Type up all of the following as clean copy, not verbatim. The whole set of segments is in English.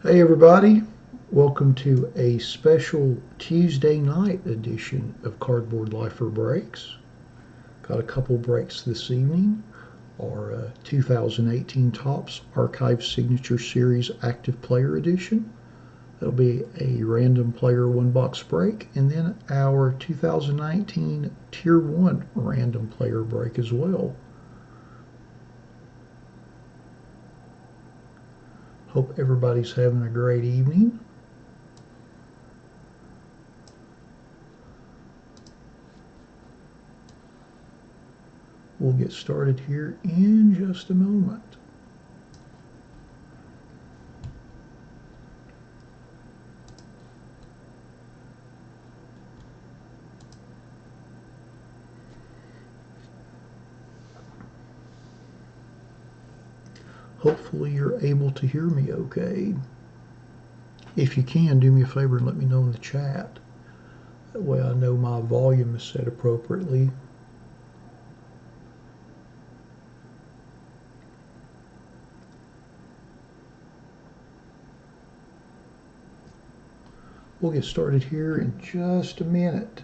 Hey everybody, welcome to a special Tuesday night edition of Cardboardlifer Breaks. Got a couple breaks this evening. Our 2018 Topps Archive Signature Series Active Player Edition. That'll be a random player one box break, and then our 2019 Tier 1 random player break as well. Hope everybody's having a great evening. We'll get started here in just a moment. Hopefully you're able to hear me okay. If you can, do me a favor and let me know in the chat. That way I know my volume is set appropriately. We'll get started here in just a minute.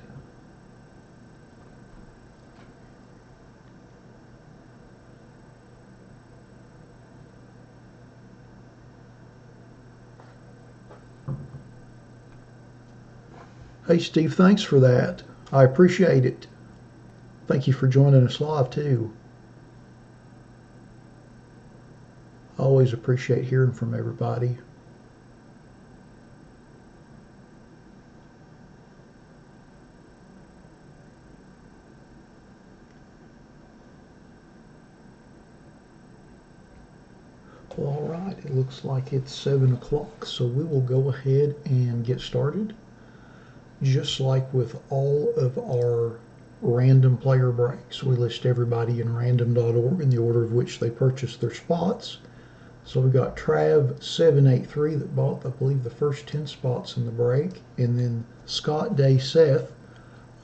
Hey Steve, thanks for that. I appreciate it. Thank you for joining us live too. I always appreciate hearing from everybody. Well, all right, it looks like it's 7 o'clock, so we will go ahead and get started. Just like with all of our random player breaks, we list everybody in random.org in the order of which they purchased their spots. So we got Trav783 that bought, I believe, the first 10 spots in the break, and then Scott Day Seth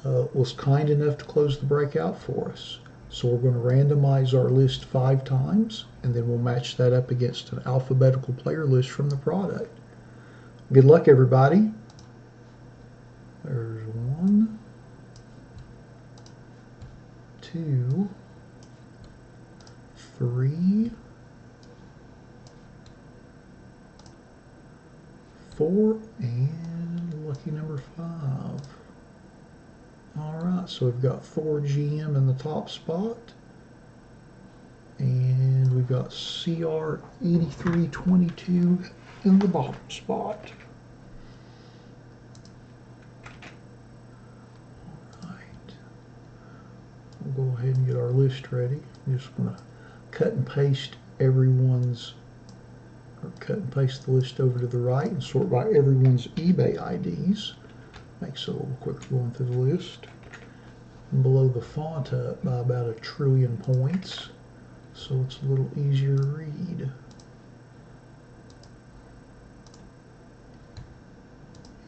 was kind enough to close the break out for us. So we're going to randomize our list 5 times, and then we'll match that up against an alphabetical player list from the product. Good luck, everybody. There's 1, 2, 3, 4, and lucky number 5. All right, so we've got Thor GM in the top spot, and we've got CR8322 in the bottom spot. We'll go ahead and get our list ready. I'm just going to cut and paste cut and paste the list over to the right and sort by everyone's eBay IDs. Makes it a little quicker going through the list. And below the font up by about 1 trillion points, so it's a little easier to read.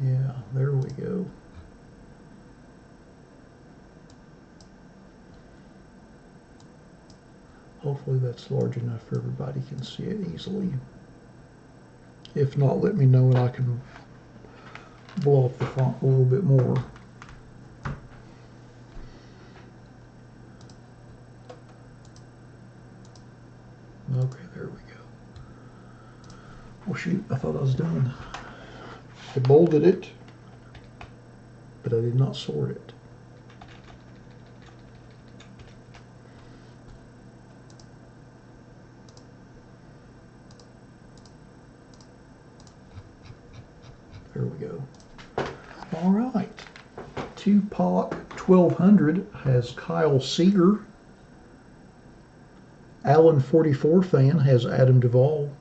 Yeah, there we go. Hopefully that's large enough for everybody can see it easily. If not, let me know and I can blow up the font a little bit more. Okay, there we go. Oh shoot, I thought I was done. I bolded it, but I did not sort it. There we go. All right. Tupac 1200 has Kyle Seager. Allen 44 fan has Adam Duvall.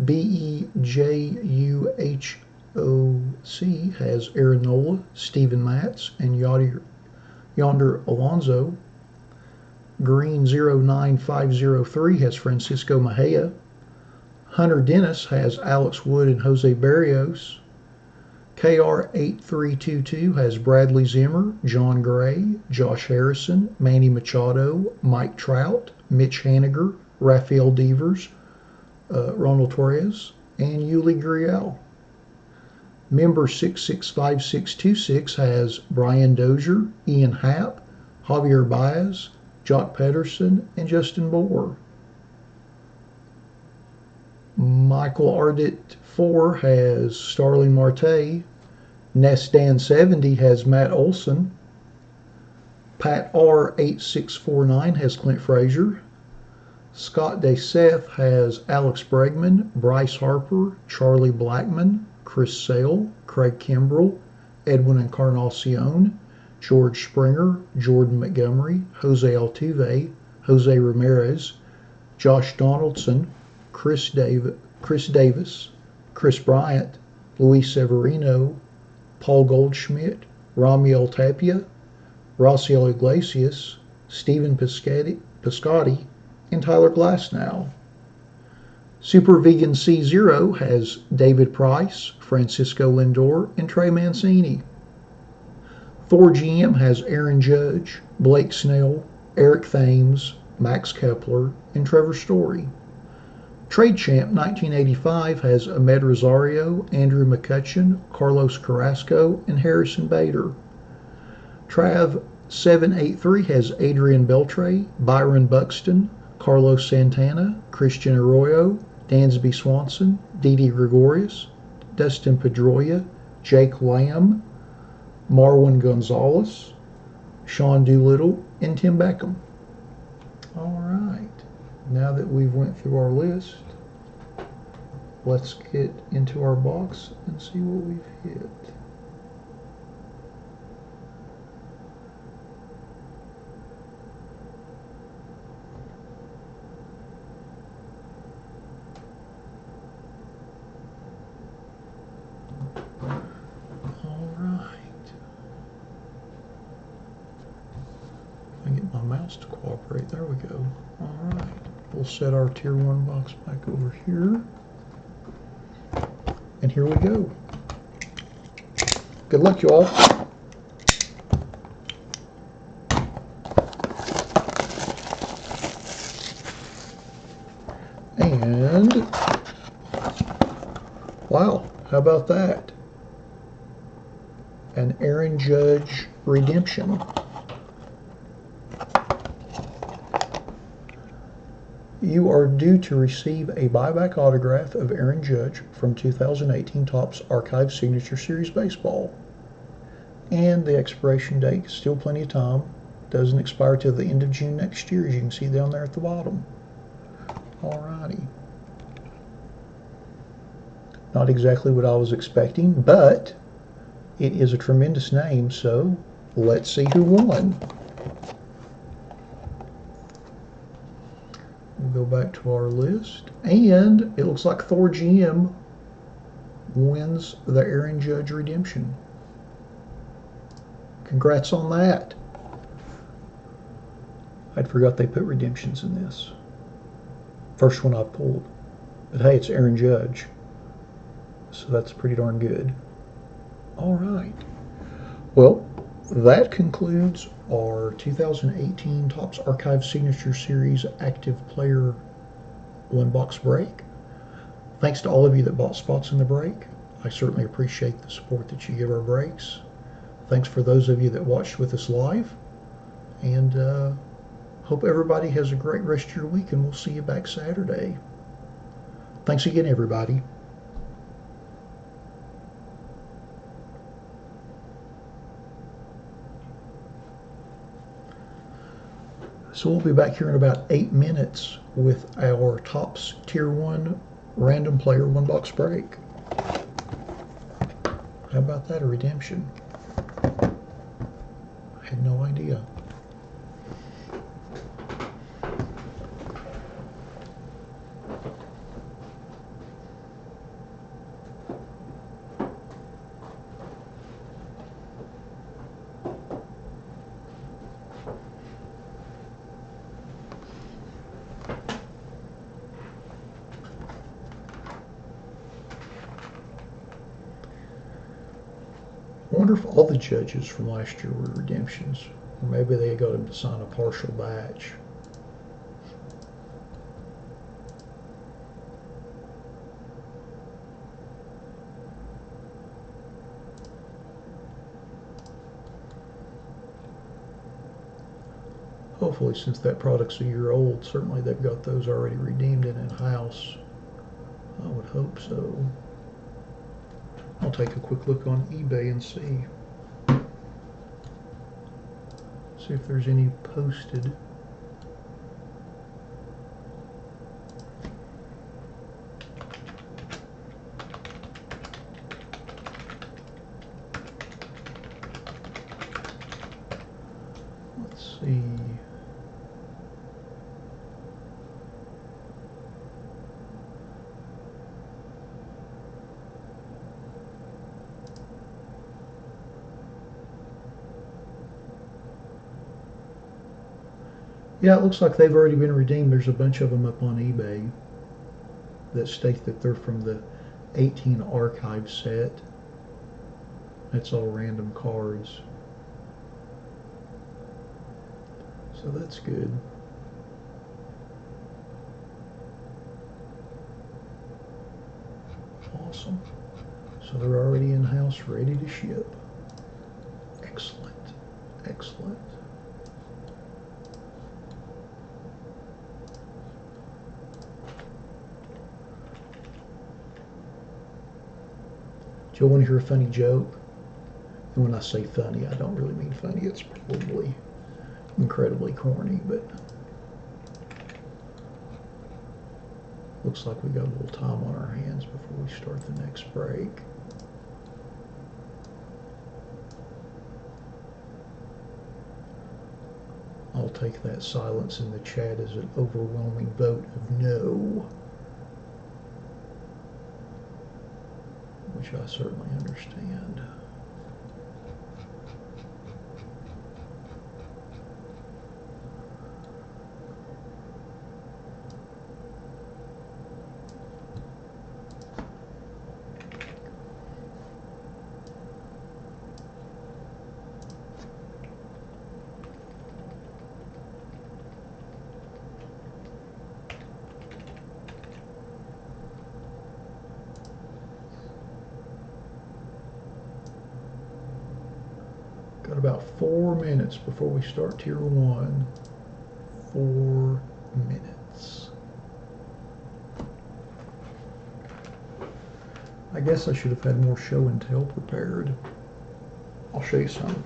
BEJUHOC has Aaron Nola, Steven Matz, and Yonder Alonso. Green 09503 has Francisco Mejia. Hunter Dennis has Alex Wood and Jose Barrios. KR8322 has Bradley Zimmer, John Gray, Josh Harrison, Manny Machado, Mike Trout, Mitch Haniger, Rafael Devers, Ronald Torres, and Yuli Gurriel. Member 665626 has Brian Dozier, Ian Happ, Javier Baez, Jock Pederson, and Justin Bohr. Michael Ardit 4 has Starling Marte. Nesdan 70 has Matt Olson. Pat R8649 has Clint Frazier. Scott DeSeth has Alex Bregman, Bryce Harper, Charlie Blackmon, Chris Sale, Craig Kimbrell, Edwin Encarnacion, George Springer, Jordan Montgomery, Jose Altuve, Jose Ramirez, Josh Donaldson, Chris Davis, Chris Bryant, Luis Severino, Paul Goldschmidt, Ramiel Tapia, Rossiel Iglesias, Stephen Piscotty, and Tyler Glasnow. Super Vegan C0 has David Price, Francisco Lindor, and Trey Mancini. Thor GM has Aaron Judge, Blake Snell, Eric Thames, Max Kepler, and Trevor Story. Trade Champ 1985 has Ahmed Rosario, Andrew McCutchen, Carlos Carrasco, and Harrison Bader. Trav 783 has Adrian Beltre, Byron Buxton, Carlos Santana, Christian Arroyo, Dansby Swanson, Didi Gregorius, Dustin Pedroia, Jake Lamb, Marwin Gonzalez, Sean Doolittle, and Tim Beckham. All right, now that we've went through our list, let's get into our box and see what we've hit. To cooperate. There we go. All right. We'll set our tier 1 box back over here. And here we go. Good luck, y'all. And wow, how about that? An Aaron Judge redemption. You are due to receive a buyback autograph of Aaron Judge from 2018 Topps Archive Signature Series Baseball. And the expiration date is still plenty of time. Doesn't expire till the end of June next year, as you can see down there at the bottom. Alrighty. Not exactly what I was expecting, but it is a tremendous name, so let's see who won. We'll go back to our list, and it looks like Thor GM wins the Aaron Judge redemption. Congrats on that. I'd forgot they put redemptions in this. First one I pulled. But hey, it's Aaron Judge, so that's pretty darn good. All right. Well, that concludes our 2018 Topps Archive Signature Series Active Player 1-box break. Thanks to all of you that bought spots in the break. I certainly appreciate the support that you give our breaks. Thanks for those of you that watched with us live. And hope everybody has a great rest of your week, and we'll see you back Saturday. Thanks again, everybody. So we'll be back here in about 8 minutes with our Topps Tier 1 Random Player 1-box break. How about that, a redemption? I had no idea. I wonder if all the judges from last year were redemptions, or maybe they got him to sign a partial batch. hopefully, since that product's a year old, certainly they've got those already redeemed and in-house. I would hope so. I'll take a quick look on eBay and see if there's any posted. Let's see. Yeah, it looks like they've already been redeemed. There's a bunch of them up on eBay that state that they're from the 18 archive set. That's all random cards. So that's good. Awesome. So they're already in-house, ready to ship. Excellent. Excellent. Do you want to hear a funny joke? And when I say funny, I don't really mean funny. It's probably incredibly corny, but looks like we got a little time on our hands before we start the next break. I'll take that silence in the chat as an overwhelming vote of no, which I certainly understand. Got about 4 minutes before we start Tier 1. 4 minutes. I guess I should have had more show and tell prepared. I'll show you some.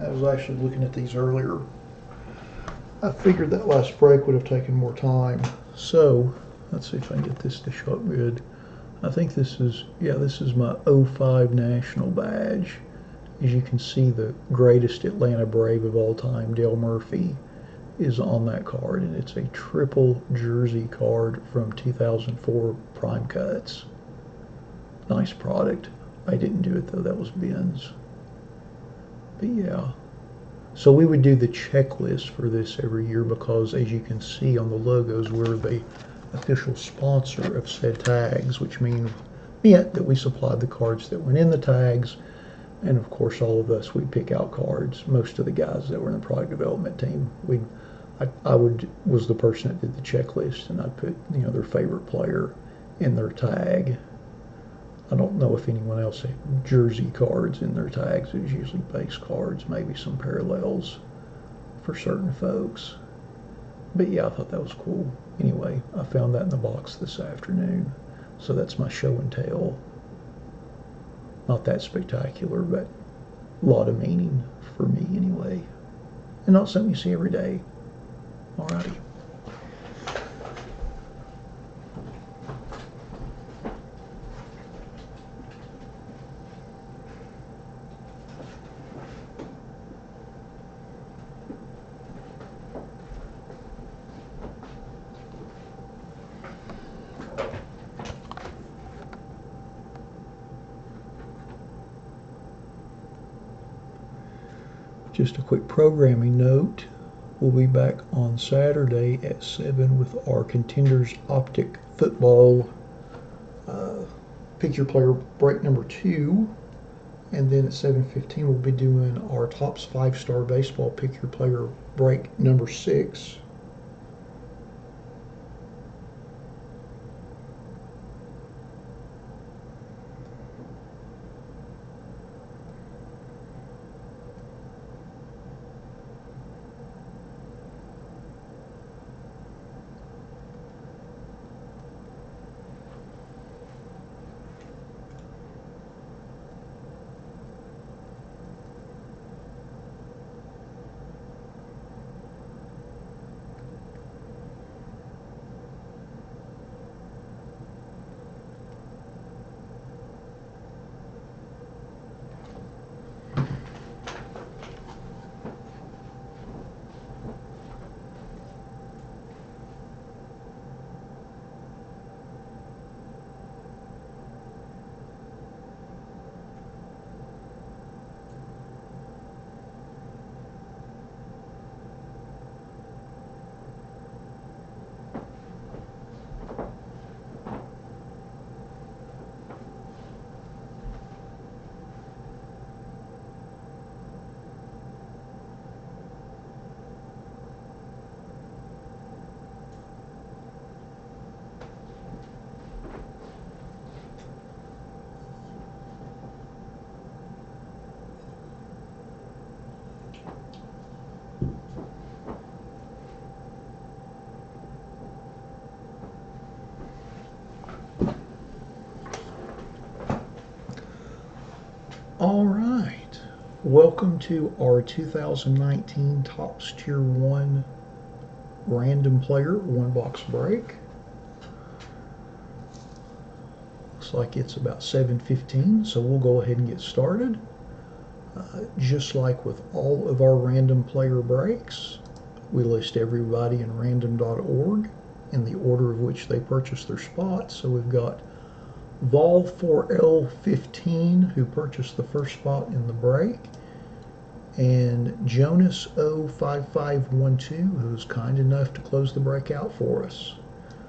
I was actually looking at these earlier. I figured that last break would have taken more time. So, let's see if I can get this to show up good. I think this is, yeah, this is my 05 National badge. As you can see, the greatest Atlanta Brave of all time, Dale Murphy, is on that card, and it's a triple jersey card from 2004 Prime Cuts. Nice product. I didn't do it though, that was Ben's. But yeah, so we would do the checklist for this every year because, as you can see on the logos, we're the official sponsor of said tags, which meant that we supplied the cards that went in the tags, and of course all of us, we'd pick out cards. Most of the guys that were in the product development team, I was the person that did the checklist, and I'd put, you know, their favorite player in their tag. I don't know if anyone else had jersey cards in their tags. It was usually base cards, maybe some parallels for certain folks. But yeah, I thought that was cool. Anyway, I found that in the box this afternoon. So that's my show and tell. Not that spectacular, but a lot of meaning for me anyway. And not something you see every day. Alrighty. Just a quick programming note. We'll be back on Saturday at 7 with our Contenders Optic Football Pick Your Player break number 2. And then at 7:15 we'll be doing our Topps 5-Star Baseball Pick Your Player break number 6. All right, welcome to our 2019 Topps Tier 1 Random Player 1-box break. Looks like it's about 7:15, so we'll go ahead and get started. Just like with all of our Random Player breaks, we list everybody in random.org in the order of which they purchased their spots. So we've got Vol 4L15, who purchased the first spot in the break, and Jonas O5512, who's kind enough to close the break out for us.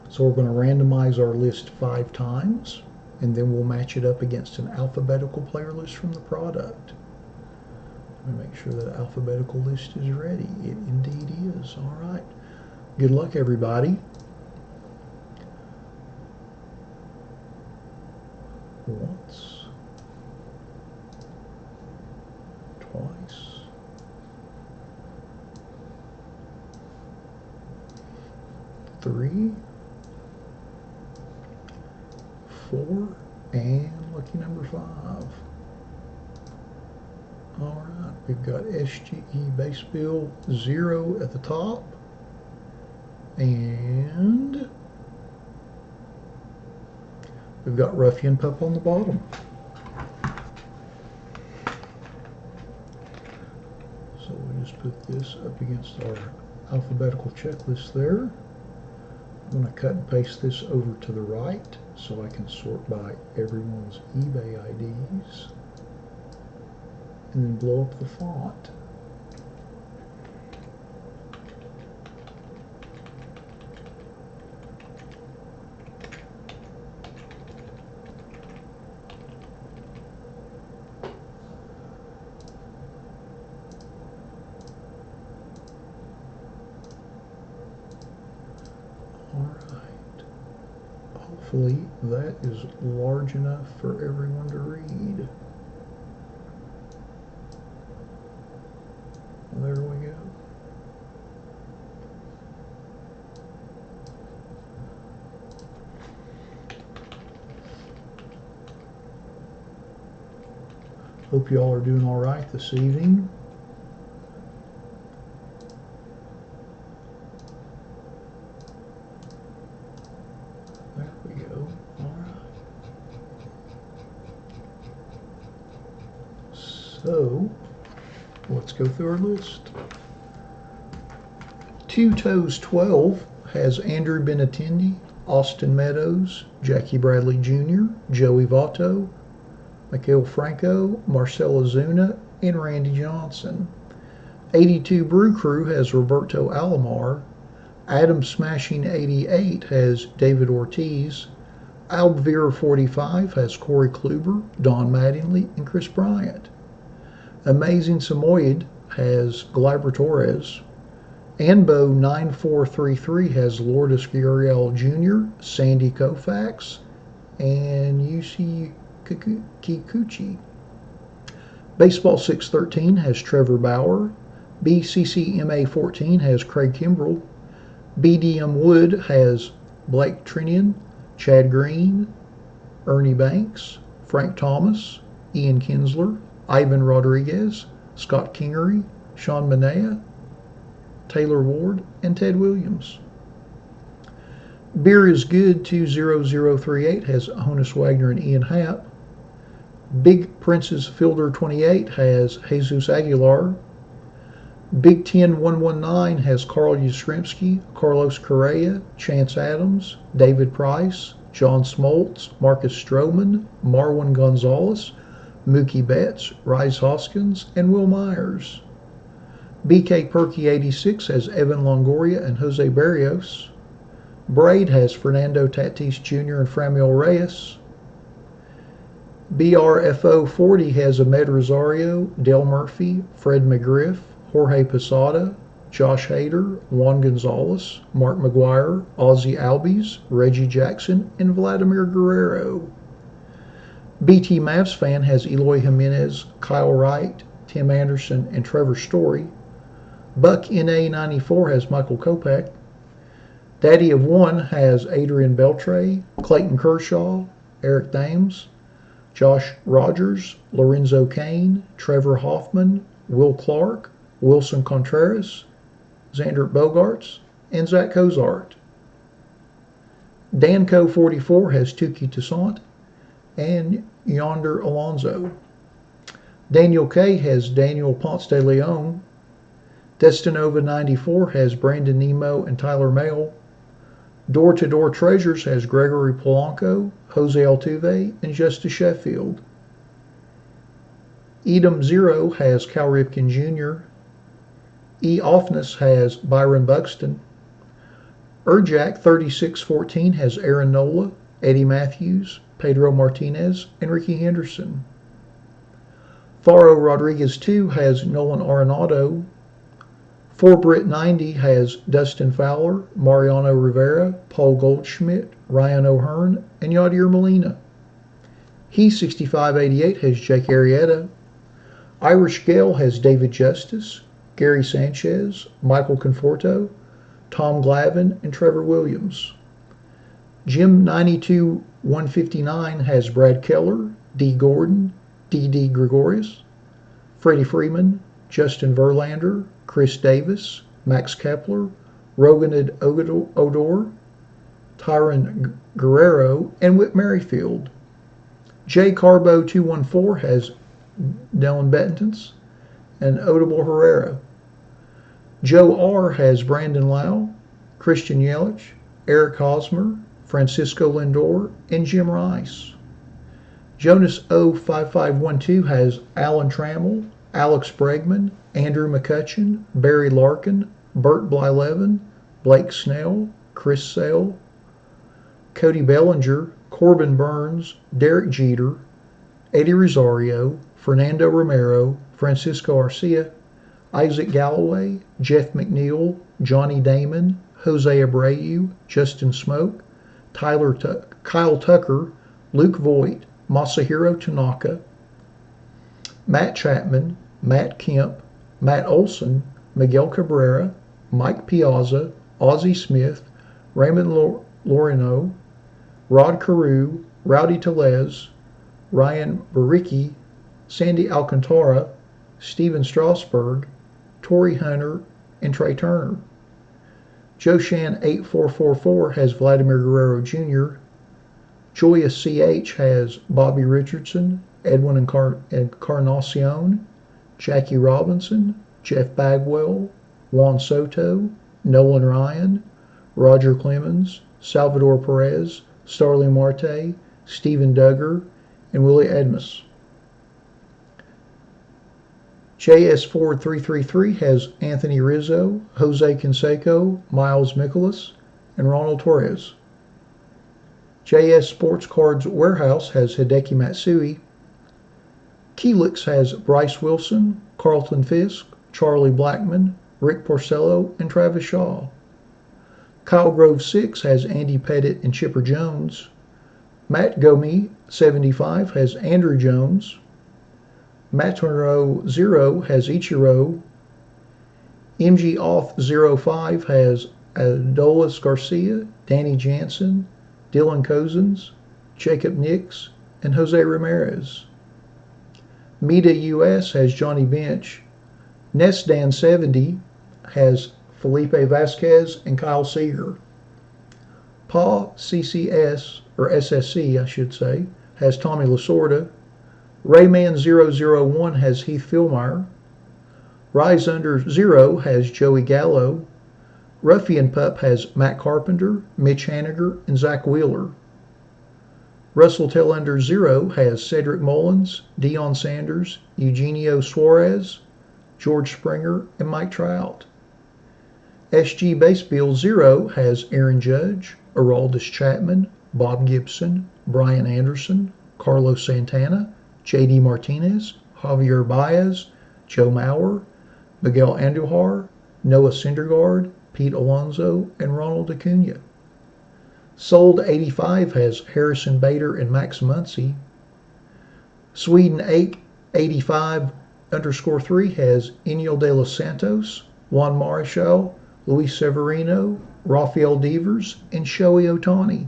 So we're going to randomize our list 5 times, and then we'll match it up against an alphabetical player list from the product. Let me make sure that alphabetical list is ready. It indeed is. All right. Good luck, everybody. Once, twice, 3, 4, and lucky number 5. All right, we've got SGE Base Bill 0 at the top, and we've got Ruffian Pup on the bottom. So we'll just put this up against our alphabetical checklist there. I'm going to cut and paste this over to the right so I can sort by everyone's eBay IDs, and then blow up the font. Hopefully that is large enough for everyone to read. There we go. Hope you all are doing all right this evening. So, let's go through our list. Two Toes 12 has Andrew Benintendi, Austin Meadows, Jackie Bradley Jr., Joey Votto, Miguel Franco, Marcell Ozuna, and Randy Johnson. 82 Brew Crew has Roberto Alomar. Adam Smashing 88 has David Ortiz. Albvir 45 has Corey Kluber, Don Mattingly, and Chris Bryant. Amazing Samoyed has Gleyber Torres. Anbo 9433 has Lourdes Gurriel Jr., Sandy Koufax, and Yusi Kikuchi. Baseball 613 has Trevor Bauer. BCCMA 14 has Craig Kimbrell. BDM Wood has Blake Treinen, Chad Green, Ernie Banks, Frank Thomas, Ian Kinsler, Ivan Rodriguez, Scott Kingery, Sean Manaea, Taylor Ward, and Ted Williams. Beer is Good 20038 has Honus Wagner and Ian Happ. Big Princess Fielder 28 has Jesus Aguilar. Big Ten 119 has Carl Yastrzemski, Carlos Correa, Chance Adams, David Price, John Smoltz, Marcus Stroman, Marwin Gonzalez, Mookie Betts, Rhys Hoskins, and Will Myers. BK Perky 86 has Evan Longoria and Jose Barrios. Braid has Fernando Tatis Jr. and Framil Reyes. BRFO 40 has Ahmed Rosario, Dale Murphy, Fred McGriff, Jorge Posada, Josh Hader, Juan Gonzalez, Mark McGuire, Ozzie Albies, Reggie Jackson, and Vladimir Guerrero. BT Mavs fan has Eloy Jimenez, Kyle Wright, Tim Anderson, and Trevor Story. Buck NA 94 has Michael Kopech. Daddy of One has Adrian Beltre, Clayton Kershaw, Eric Thames, Josh Rogers, Lorenzo Cain, Trevor Hoffman, Will Clark, Wilson Contreras, Xander Bogaerts, and Zach Cozart. Danco 44 has Tuki Toussaint and Yonder Alonso. Daniel K has Daniel Ponce de Leon. Destinova 94 has Brandon Nemo and Tyler Mayle. Door to Door Treasures has Gregory Polanco, Jose Altuve, and Justice Sheffield. Edom Zero has Cal Ripken Jr. E. Offness has Byron Buxton. Urjack 3614 has Aaron Nola, Eddie Matthews, Pedro Martinez, and Ricky Henderson. Faro Rodriguez 2 has Nolan Arenado. Forbrit 90 has Dustin Fowler, Mariano Rivera, Paul Goldschmidt, Ryan O'Hearn, and Yadier Molina. He 6588 has Jake Arrieta. Irish Gale has David Justice, Gary Sanchez, Michael Conforto, Tom Glavine, and Trevor Williams. Jim 92 159 has Brad Keller, D. Gordon, D.D. Gregorius, Freddie Freeman, Justin Verlander, Chris Davis, Max Kepler, Roganid Odor, Tyron Guerrero, and Whit Merrifield. J. Carbo 214 has Dylan Bettens and Odubel Herrera. Joe R. has Brandon Lau, Christian Yelich, Eric Hosmer, Francisco Lindor, and Jim Rice. Jonas O. 5512 has Alan Trammell, Alex Bregman, Andrew McCutcheon, Barry Larkin, Burt Blyleven, Blake Snell, Chris Sale, Cody Bellinger, Corbin Burns, Derek Jeter, Eddie Rosario, Fernando Romero, Francisco Arcia, Isaac Galloway, Jeff McNeil, Johnny Damon, Jose Abreu, Justin Smoke, Kyle Tucker, Luke Voigt, Masahiro Tanaka, Matt Chapman, Matt Kemp, Matt Olson, Miguel Cabrera, Mike Piazza, Ozzie Smith, Raymond Lorino, Rod Carew, Rowdy Telez, Ryan Baricki, Sandy Alcantara, Steven Strasberg, Torrey Hunter, and Trey Turner. Joe Shan 8444 has Vladimir Guerrero Jr. Joyous CH has Bobby Richardson, Edwin Encarnacion, Jackie Robinson, Jeff Bagwell, Juan Soto, Nolan Ryan, Roger Clemens, Salvador Perez, Starling Marte, Stephen Duggar, and Willie Edmus. JS Ford 333 has Anthony Rizzo, Jose Canseco, Miles Mikolas, and Ronald Torres. JS Sports Cards Warehouse has Hideki Matsui. Keelix has Bryce Wilson, Carlton Fisk, Charlie Blackmon, Rick Porcello, and Travis Shaw. Kyle Grove 6 has Andy Pettit and Chipper Jones. Matt Gomi 75 has Andrew Jones. Maturo 0 has Ichiro. MG Off 05 has Adolis Garcia, Danny Jansen, Dylan Cozens, Jacob Nix, and Jose Ramirez. Meta US has Johnny Bench. Nesdan 70 has Felipe Vasquez and Kyle Seager. Pa CCS, or SSC I should say, has Tommy Lasorda. Rayman 001 has Heath Philmeyer. Rise Under 0 has Joey Gallo. Ruffian Pup has Matt Carpenter, Mitch Haniger, and Zach Wheeler. Russell Tail Under 0 has Cedric Mullins, Deion Sanders, Eugenio Suarez, George Springer, and Mike Trout. SG Base Bill 0 has Aaron Judge, Aroldis Chapman, Bob Gibson, Brian Anderson, Carlos Santana, JD Martinez, Javier Baez, Joe Mauer, Miguel Andujar, Noah Syndergaard, Pete Alonso, and Ronald Acuna. Sold 85 has Harrison Bader and Max Muncy. Sweden 85 underscore 3 has Eniel De Los Santos, Juan Marichal, Luis Severino, Rafael Devers, and Shohei Ohtani.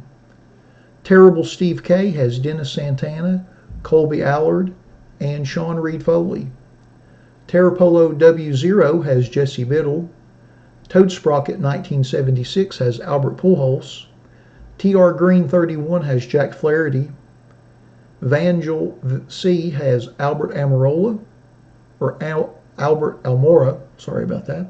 Terrible Steve K has Dennis Santana, Colby Allard, and Sean Reed Foley. Terrapolo W0 has Jesse Biddle. Toad Sprocket 1976 has Albert Pujols. TR Green 31 has Jack Flaherty. Vangel C has Albert Almirola, or Albert Almora, sorry about that.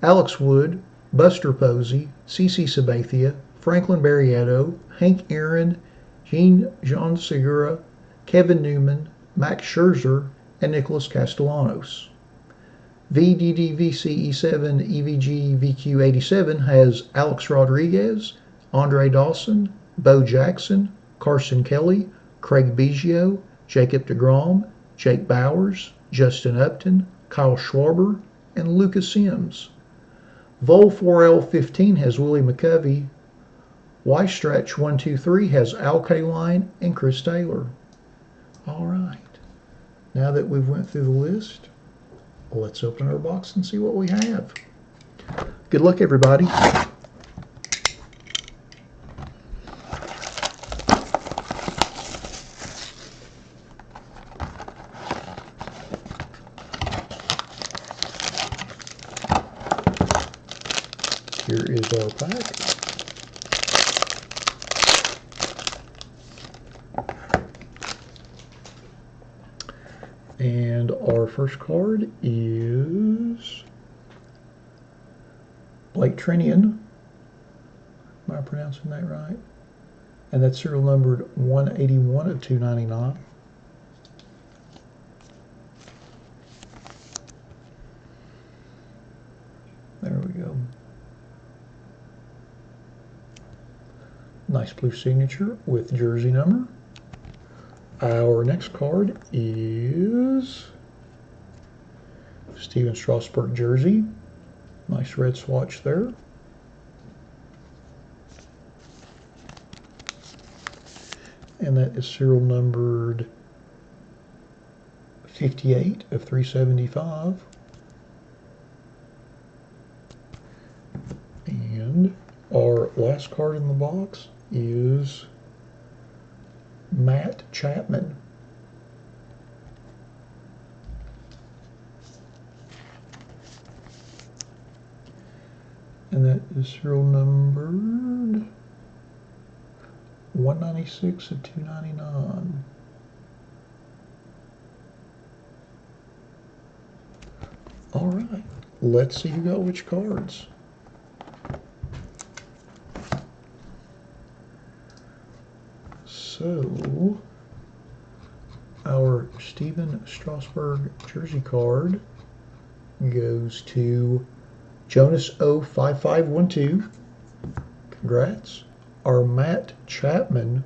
Alex Wood, Buster Posey, CC Sabathia, Franklin Barrietto, Hank Aaron, Jean Segura, Kevin Newman, Max Scherzer, and Nicholas Castellanos. VDDVCE7 EVG VQ87 has Alex Rodriguez, Andre Dawson, Bo Jackson, Carson Kelly, Craig Biggio, Jacob deGrom, Jake Bowers, Justin Upton, Kyle Schwarber, and Lucas Sims. Vol 4L15 has Willie McCovey. Y-Stretch 123 has Al Kaline and Chris Taylor. All right. Now that we've went through the list, let's open our box and see what we have. Good luck, everybody. Here is our pack. And our first card is Blake Treinen. Am I pronouncing that right? And that's serial numbered 181 of 299. There we go. Nice blue signature with jersey number. Our next card is Steven Strasberg jersey. Nice red swatch there. And that is serial numbered 58 of 375. And our last card in the box is Matt Chapman. And that is serial numbered 196 of 299. All right, let's see who got which cards. So, our Steven Strasberg jersey card goes to Jonas 05512. Congrats. our Matt Chapman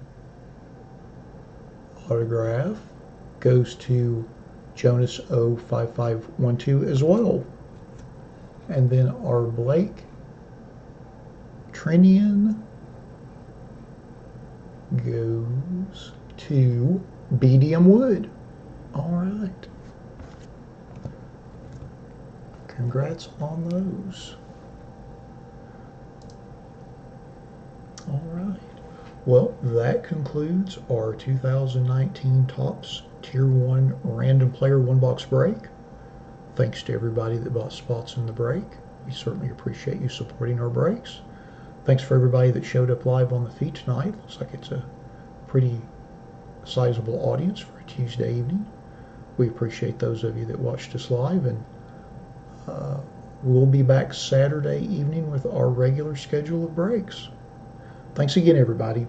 autograph goes to Jonas 05512 as well. And then our Blake Treinen goes to BDM Wood. All right. Congrats on those. All right. Well, that concludes our 2019 Topps Tier 1 Random Player 1-box break. Thanks to everybody that bought spots in the break. We certainly appreciate you supporting our breaks. Thanks for everybody that showed up live on the feed tonight. Looks like it's a pretty sizable audience for a Tuesday evening. We appreciate those of you that watched us live, and we'll be back Saturday evening with our regular schedule of breaks. Thanks again, everybody.